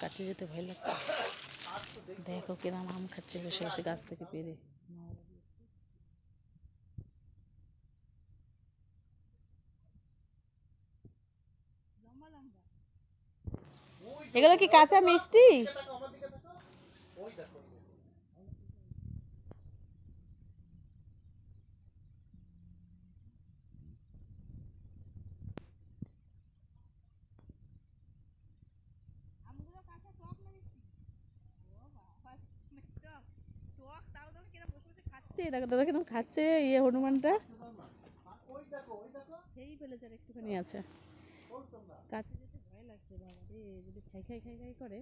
কাছে যেতে ভয় লাগছে। দেখো কিরম আম খাচ্ছে বসে বসে গাছ থেকে পেরে। এগুলো কি কাঁচা মিষ্টি? দেখো দাদা কিরম খাচ্ছে ইয়ে হনুমানটা। খেয়েই ফেলেছে, আর একটুখানি আছে। কাছে যেতে ভয় লাগছে বাবা রে, যদি খাই খাই খাই খাই করে।